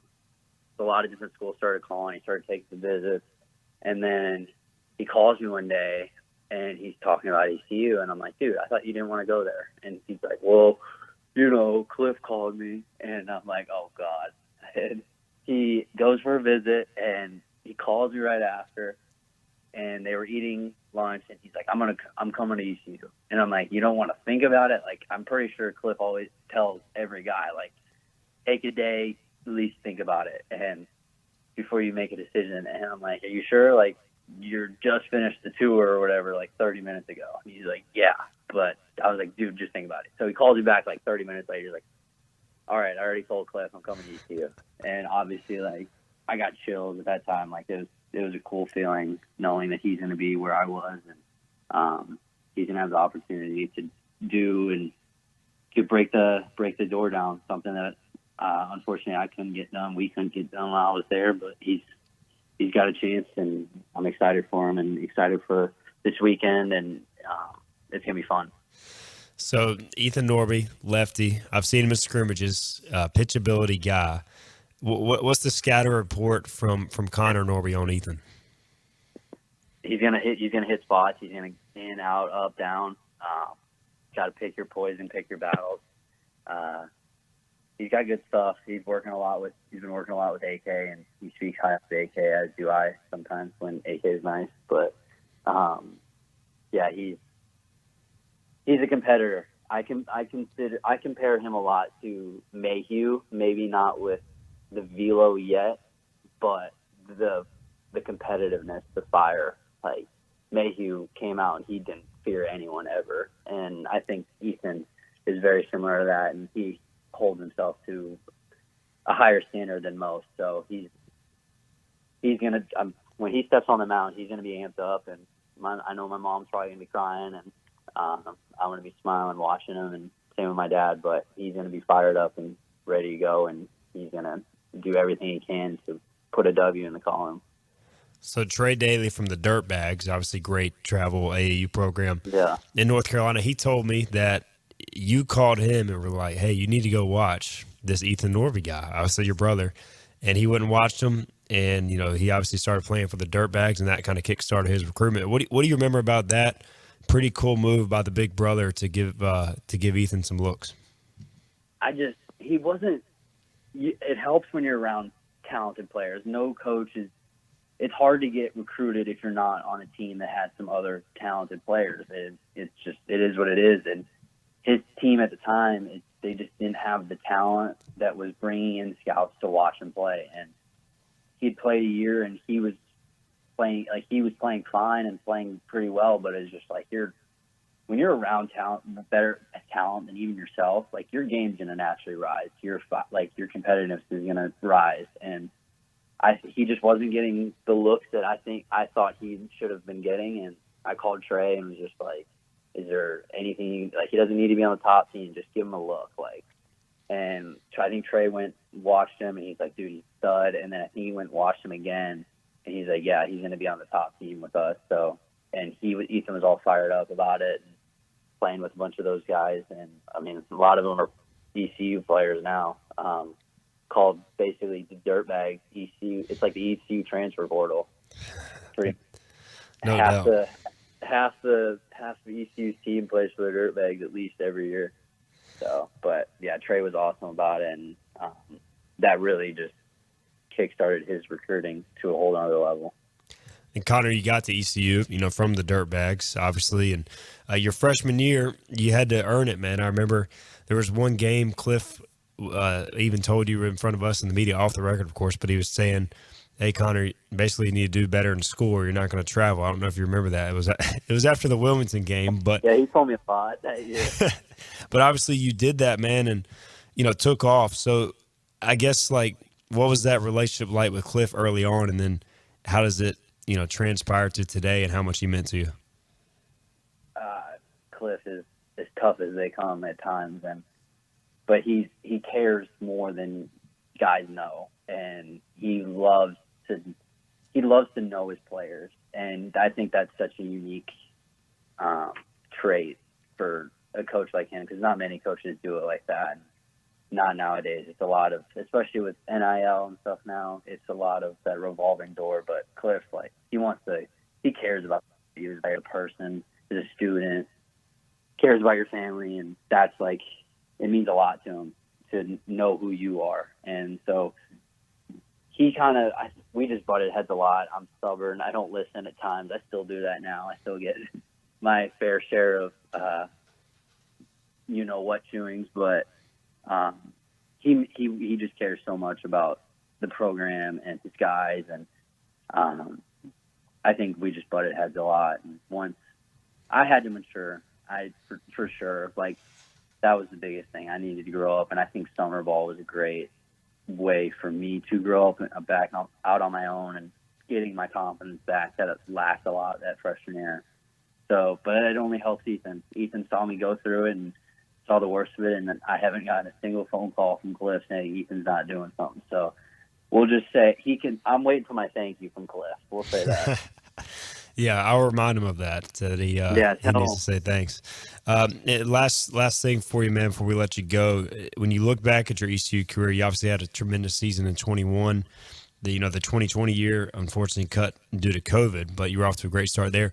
lot of different schools started calling. He started taking the visits, and then he calls me one day, and he's talking about ECU, and I'm like, dude, I thought you didn't want to go there. And he's like, well, Cliff called me, and I'm like, oh, God. And he goes for a visit, and he calls me right after, and they were eating lunch, and he's like, I'm coming to ECU. And I'm like, you don't want to think about it? Like, I'm pretty sure Cliff always tells every guy, like, take a day, at least think about it, and before you make a decision. And I'm like, are you sure? Like, you're just finished the tour or whatever, like 30 minutes ago. And he's like, yeah. But I was like, dude, just think about it. So he calls you back like 30 minutes later. He's like, all right, I already told Cliff I'm coming to ECU. And obviously, like, I got chills at that time. Like, it was a cool feeling knowing that he's going to be where I was, and he's going to have the opportunity to do and to break the door down, something that unfortunately I couldn't get done. We couldn't get done while I was there, but he's got a chance, and I'm excited for him and excited for this weekend, and it's going to be fun. So Ethan Norby, lefty. I've seen him in scrimmages, pitchability guy. What's the scatter report from Connor Norby on Ethan? He's gonna hit spots. He's gonna in, out, up, down. Got to pick your poison, pick your battles. He's got good stuff. He's been working a lot with AK, and he speaks high of AK, as do I sometimes when AK is nice. But yeah, he's a competitor. I compare him a lot to Mayhew, maybe not with the velo yet, but the competitiveness, the fire. Like, Mayhew came out and he didn't fear anyone ever, and I think Ethan is very similar to that, and he holds himself to a higher standard than most. So he's gonna when he steps on the mound, he's gonna be amped up, and I know my mom's probably gonna be crying, and I'm gonna be smiling watching him, and same with my dad. But he's gonna be fired up and ready to go, and he's gonna do everything he can to put a W in the column. So Trey Daly from the Dirtbags, obviously great travel AAU program in North Carolina. He told me that you called him and were like, hey, you need to go watch this Ethan Norby guy, obviously your brother. And he went and watched him, and, he obviously started playing for the Dirtbags, and that kind of kickstarted his recruitment. What do you remember about that pretty cool move by the big brother to give Ethan some looks? He wasn't – it helps when you're around talented players. No coach is – it's hard to get recruited if you're not on a team that has some other talented players. It is what it is. And his team at the time, they just didn't have the talent that was bringing in scouts to watch him play. And he'd played a year, and he was playing fine and playing pretty well. But it's just like when you're around better talent than even yourself, like, your game's gonna naturally rise. Your competitiveness is gonna rise, and he just wasn't getting the looks that I thought he should have been getting. And I called Trey and was just like, is there anything, like, he doesn't need to be on the top team, just give him a look. Like, and I think Trey went, watched him, and he's like, dude, he's a stud. And then I think he went and watched him again, and he's like, yeah, he's going to be on the top team with us. So, and Ethan was all fired up about it, and playing with a bunch of those guys. And I mean, a lot of them are ECU players now. Called basically the Dirtbag ECU. It's like the ECU transfer portal. Half the ECU's team plays for the Dirtbags at least every year. So, but yeah, Trey was awesome about it, and that really just kickstarted his recruiting to a whole other level. And Connor, you got to ECU, from the Dirtbags, obviously, and your freshman year, you had to earn it, man. I remember there was one game Cliff even told you in front of us in the media, off the record, of course, but he was saying, hey, Connor, basically you need to do better in school or you're not going to travel. I don't know if you remember that. It was after the Wilmington game. But yeah, he told me a lot that year. But obviously you did that, man, and, took off. So I guess, like, what was that relationship like with Cliff early on, and then how does it, transpire to today, and how much he meant to you? Cliff is as tough as they come at times, but he cares more than guys know, and he loves to know his players, and I think that's such a unique trait for a coach like him, because not many coaches do it like that. Not nowadays. It's a lot of, especially with NIL and stuff now, it's a lot of that revolving door. But Cliff, like, he cares about you as a person, as a student, cares about your family, and that's like, it means a lot to him to know who you are. And so we just butted heads a lot. I'm stubborn. I don't listen at times. I still do that now. I still get my fair share of, what chewings, but he just cares so much about the program and his guys, and I think we just butted heads a lot. And once I had to mature, for sure, like that was the biggest thing. I needed to grow up, and I think summer ball was a great way for me to grow up back out on my own and getting my confidence back. That lacked a lot that freshman year. So, but it only helps Ethan. Ethan saw me go through it and saw the worst of it, and I haven't gotten a single phone call from Cliff saying Ethan's not doing something. So we'll just say I'm waiting for my thank you from Cliff. We'll say that. Yeah, I'll remind him of that he needs to say thanks. Last thing for you, man, before we let you go. When you look back at your ECU career, you obviously had a tremendous season in 21. The 2020 year, unfortunately, cut due to COVID, but you were off to a great start there.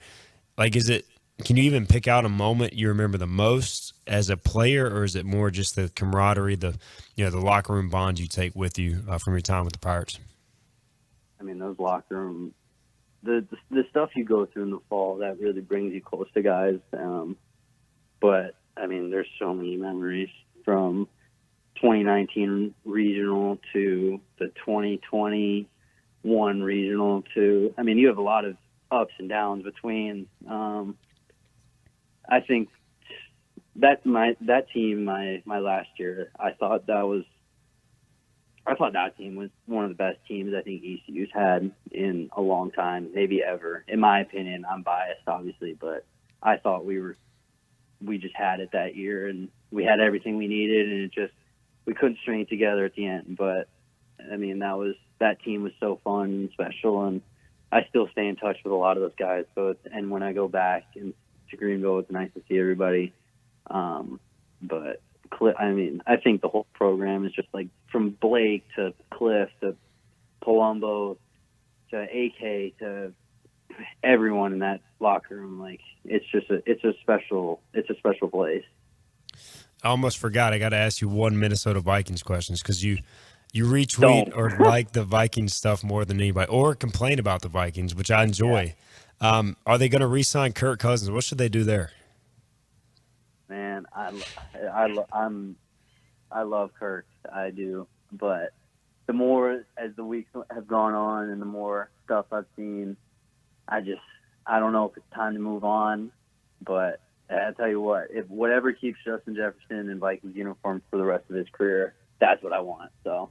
Like, can you even pick out a moment you remember the most as a player, or is it more just the camaraderie, the locker room bonds you take with you from your time with the Pirates? I mean, those locker room, the stuff you go through in the fall, that really brings you close to guys. But I mean, there's so many memories from 2019 regional to the 2021 regional to, I mean, you have a lot of ups and downs between. I think that team, my last year, I thought that team was one of the best teams I think ECU's had in a long time, maybe ever. In my opinion, I'm biased, obviously, but I thought we just had it that year, and we had everything we needed, and we couldn't string it together at the end. But I mean, that team was so fun and special, and I still stay in touch with a lot of those guys. And when I go back to Greenville, it's nice to see everybody. But I mean, I think the whole program is just like from Blake to Cliff to Palumbo to AK to everyone in that locker room. Like it's a special place. I almost forgot. I got to ask you one Minnesota Vikings questions because you retweet or like the Vikings stuff more than anybody, or complain about the Vikings, which I enjoy. Yeah. Are they going to re-sign Kirk Cousins? What should they do there? Man, I love Kirk. I do, but the more as the weeks have gone on and the more stuff I've seen, I don't know if it's time to move on. But I tell you what, if whatever keeps Justin Jefferson in Vikings uniform for the rest of his career, that's what I want. So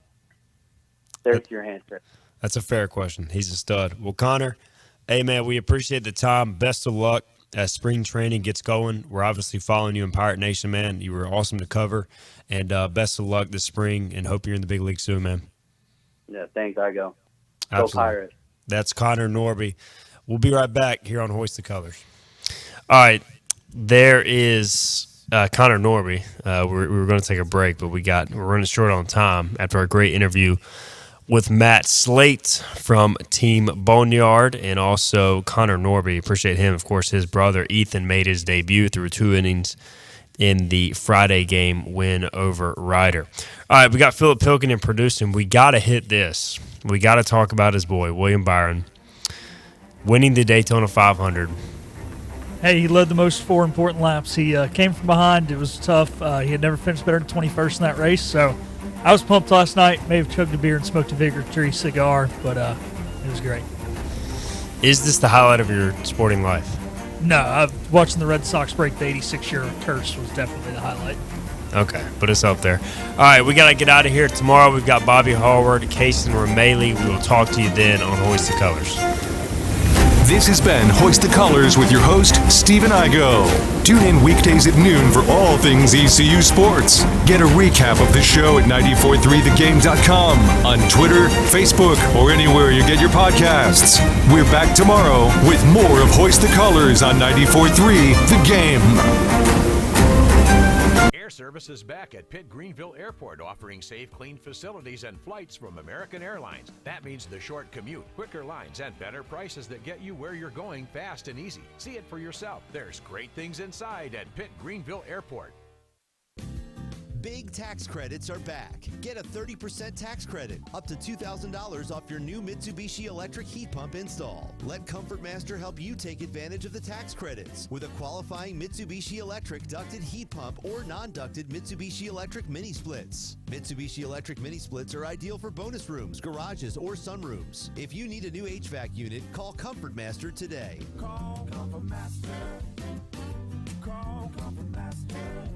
there's your answer. That's a fair question. He's a stud. Well, Connor, hey, man, we appreciate the time. Best of luck as spring training gets going. We're obviously following you in Pirate Nation, man. You were awesome to cover. And best of luck this spring, and hope you're in the big league soon, man. Yeah, thanks, I go. Absolutely. Go Pirates. That's Connor Norby. We'll be right back here on Hoist the Colors. All right, there is Connor Norby. We were going to take a break, but we're running short on time after our great interview with Matt Slate from Team Boneyard, and also Connor Norby. Appreciate him. Of course, his brother Ethan made his debut through 2 innings in the Friday game win over Ryder. All right, we got Philip Pilkington producing. We got to hit this. We got to talk about his boy, William Byron, winning the Daytona 500. Hey, he led the most 4 important laps. He came from behind. It was tough. He had never finished better than 21st in that race, so I was pumped last night. May have chugged a beer and smoked a victory cigar, but it was great. Is this the highlight of your sporting life? No, watching the Red Sox break the 86-year curse was definitely the highlight. Okay, put us up there. All right, we got to get out of here. Tomorrow we've got Bobby Harward, Kason Rameli. We will talk to you then on Hoist the Colors. This has been Hoist the Colors with your host, Stephen Igo. Tune in weekdays at noon for all things ECU sports. Get a recap of the show at 943thegame.com, on Twitter, Facebook, or anywhere you get your podcasts. We're back tomorrow with more of Hoist the Colors on 943 The Game. Air service is back at Pitt Greenville Airport, offering safe, clean facilities and flights from American Airlines. That means the short commute, quicker lines, and better prices that get you where you're going fast and easy. See it for yourself. There's great things inside at Pitt Greenville Airport. big tax credits are back. Get a 30% tax credit, up to $2,000 off your new Mitsubishi electric heat pump install. Let ComfortMaster help you take advantage of the tax credits with a qualifying Mitsubishi electric ducted heat pump or non-ducted Mitsubishi electric mini splits. Mitsubishi electric mini splits are ideal for bonus rooms, garages, or sunrooms. If you need a new HVAC unit, call ComfortMaster today. Call ComfortMaster. Call ComfortMaster.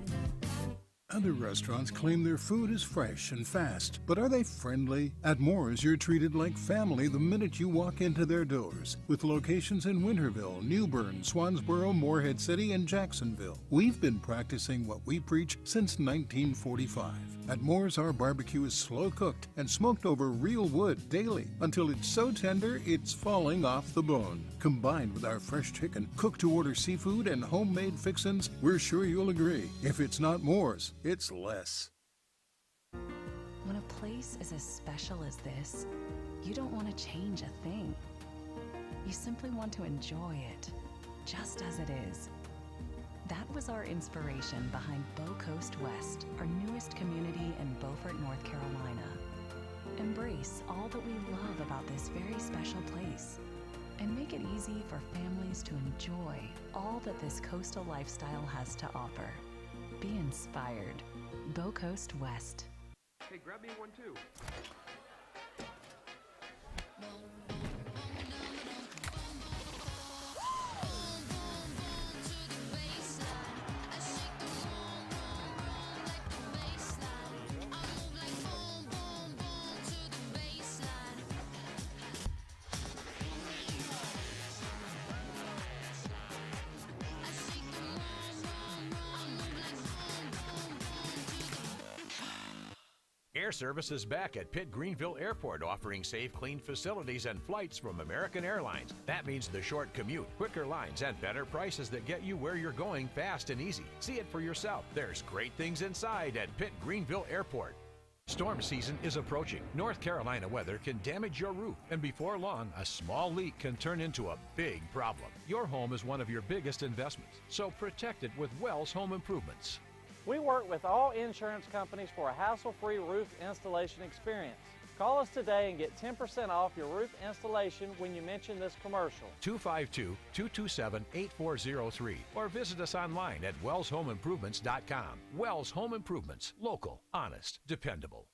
Other restaurants claim their food is fresh and fast, but are they friendly? At Moore's, you're treated like family the minute you walk into their doors. With locations in Winterville, New Bern, Swansboro, Morehead City, and Jacksonville. We've been practicing what we preach since 1945. At Moore's, our barbecue is slow cooked and smoked over real wood daily until it's so tender it's falling off the bone. Combined with our fresh chicken, cooked-to-order seafood, and homemade fixins, we're sure you'll agree. If it's not Moore's, it's less. When a place is as special as this, you don't want to change a thing. You simply want to enjoy it, just as it is. That was our inspiration behind Bow Coast West, our newest community in Beaufort, North Carolina. Embrace all that we love about this very special place and make it easy for families to enjoy all that this coastal lifestyle has to offer. Be inspired. Bow Coast West. Hey, grab me one too. Air Service is back at Pitt Greenville Airport, offering safe, clean facilities and flights from American Airlines. That means the short commute, quicker lines, and better prices that get you where you're going fast and easy. See it for yourself. There's great things inside at Pitt Greenville Airport. Storm season is approaching. North Carolina weather can damage your roof, and before long, a small leak can turn into a big problem. Your home is one of your biggest investments, so protect it with Wells Home Improvements. We work with all insurance companies for a hassle-free roof installation experience. Call us today and get 10% off your roof installation when you mention this commercial. 252-227-8403 or visit us online at wellshomeimprovements.com. Wells Home Improvements. Local, honest, dependable.